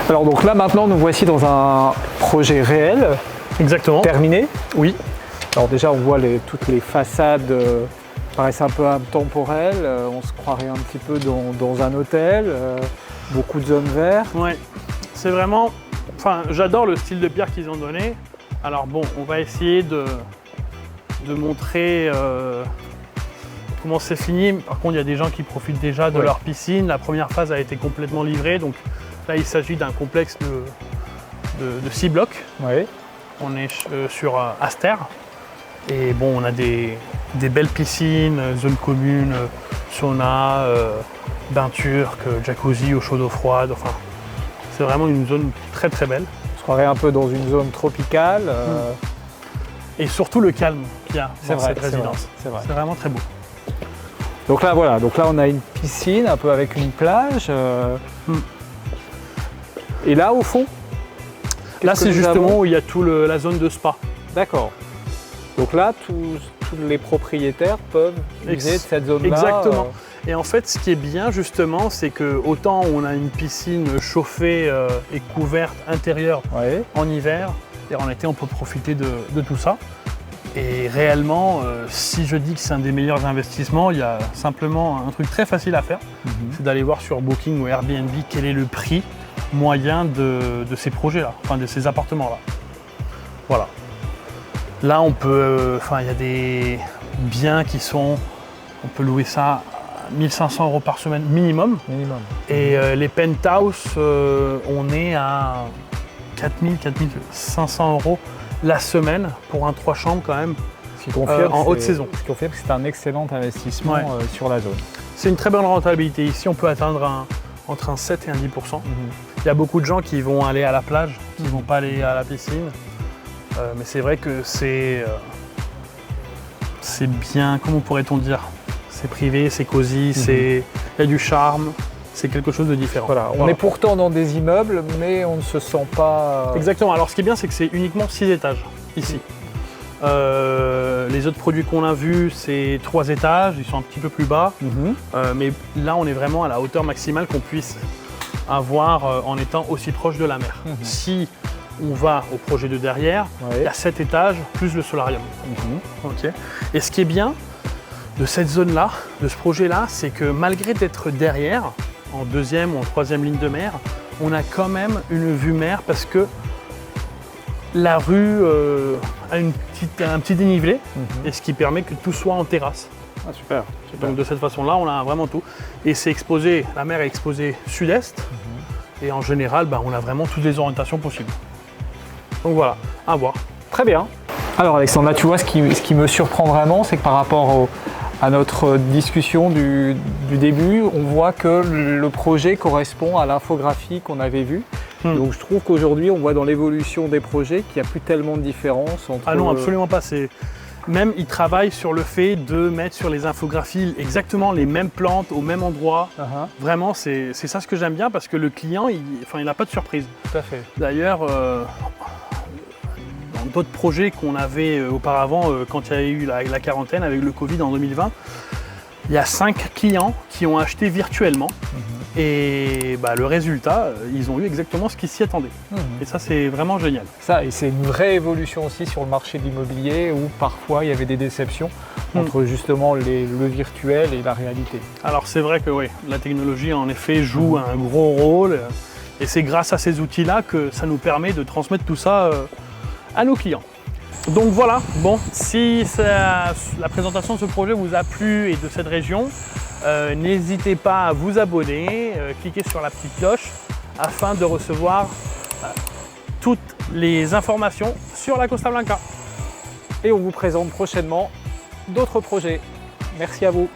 Alors donc là maintenant nous voici dans un projet réel, Exactement. terminé. Oui. Alors déjà on voit toutes les façades paraissent un peu intemporelles, on se croirait un petit peu dans un hôtel, beaucoup de zones vertes. Ouais. C'est vraiment... Enfin, j'adore le style de pierre qu'ils ont donné. Alors bon, on va essayer de montrer comment c'est fini. Par contre, il y a des gens qui profitent déjà de leur piscine. La première phase a été complètement livrée. Donc là, il s'agit d'un complexe de 6 blocs. Oui. On est sur Aster. Et bon, on a des belles piscines, zones communes, sauna, bain turc, jacuzzi, eau chaude, eau froide. Enfin, c'est vraiment une zone très très belle. On se croirait un peu dans une zone tropicale. Et surtout le calme qu'il y a dans cette résidence. C'est vrai. C'est vraiment très beau. Donc là voilà, donc là on a une piscine un peu avec une plage. Et là au fond, là c'est justement où il y a la zone de spa. D'accord. Donc là tous les propriétaires peuvent utiliser de cette zone-là. Exactement. Et en fait ce qui est bien justement c'est que autant on a une piscine chauffée et couverte intérieure en hiver, et en été on peut profiter de tout ça. Et réellement, si je dis que c'est un des meilleurs investissements, il y a simplement un truc très facile à faire. C'est d'aller voir sur Booking ou Airbnb quel est le prix moyen de ces projets-là, enfin de ces appartements-là. Voilà. Là, on peut, il y a des biens qui sont, on peut louer ça à 1 500 € par semaine minimum. Et les penthouse, on est à 4 000, 4 500 € la semaine pour un 3 chambres quand même, en haute saison. Ce qui confirme que c'est un excellent investissement sur la zone. C'est une très bonne rentabilité. Ici, on peut atteindre entre un 7 et un 10%. Il y a beaucoup de gens qui vont aller à la plage, qui ne vont pas aller à la piscine. Mais c'est vrai que c'est bien, comment pourrait-on dire? C'est privé, c'est cosy, il y a du charme. C'est quelque chose de différent. Voilà. On est pourtant dans des immeubles, mais on ne se sent pas... Exactement. Alors ce qui est bien, c'est que c'est uniquement 6 étages, ici. Les autres produits qu'on a vus, c'est 3 étages, ils sont un petit peu plus bas. Mais là, on est vraiment à la hauteur maximale qu'on puisse avoir en étant aussi proche de la mer. Si on va au projet de derrière, il y a 7 étages, plus le solarium. Et ce qui est bien de cette zone-là, de ce projet-là, c'est que malgré d'être derrière, en deuxième ou en troisième ligne de mer, on a quand même une vue mer parce que la rue a un petit dénivelé et ce qui permet que tout soit en terrasse. Ah, super. Donc de cette façon-là, on a vraiment tout. Et c'est exposé, la mer est exposée sud-est et en général, on a vraiment toutes les orientations possibles. Donc voilà, à voir. Très bien. Alors Alexandre, là tu vois, ce qui me surprend vraiment, c'est que par rapport à notre discussion du début, on voit que le projet correspond à l'infographie qu'on avait vue. Donc je trouve qu'aujourd'hui, on voit dans l'évolution des projets qu'il n'y a plus tellement de différence entre... Ah non, absolument pas. Même ils travaillent sur le fait de mettre sur les infographies exactement les mêmes plantes au même endroit. Vraiment, c'est ça ce que j'aime bien parce que le client, il n'a pas de surprise. Tout à fait. D'ailleurs, dans d'autres projets qu'on avait auparavant, quand il y a eu la quarantaine avec le Covid en 2020, il y a 5 clients qui ont acheté virtuellement. Et le résultat, ils ont eu exactement ce qu'ils s'y attendaient. Et ça, c'est vraiment génial. Ça, et c'est une vraie évolution aussi sur le marché de l'immobilier où parfois il y avait des déceptions entre justement le virtuel et la réalité. Alors c'est vrai que oui, la technologie en effet joue un gros rôle. Et c'est grâce à ces outils-là que ça nous permet de transmettre tout ça à nos clients. Donc voilà, bon, si la présentation de ce projet vous a plu et de cette région, n'hésitez pas à vous abonner, cliquez sur la petite cloche afin de recevoir toutes les informations sur la Costa Blanca. Et on vous présente prochainement d'autres projets. Merci à vous.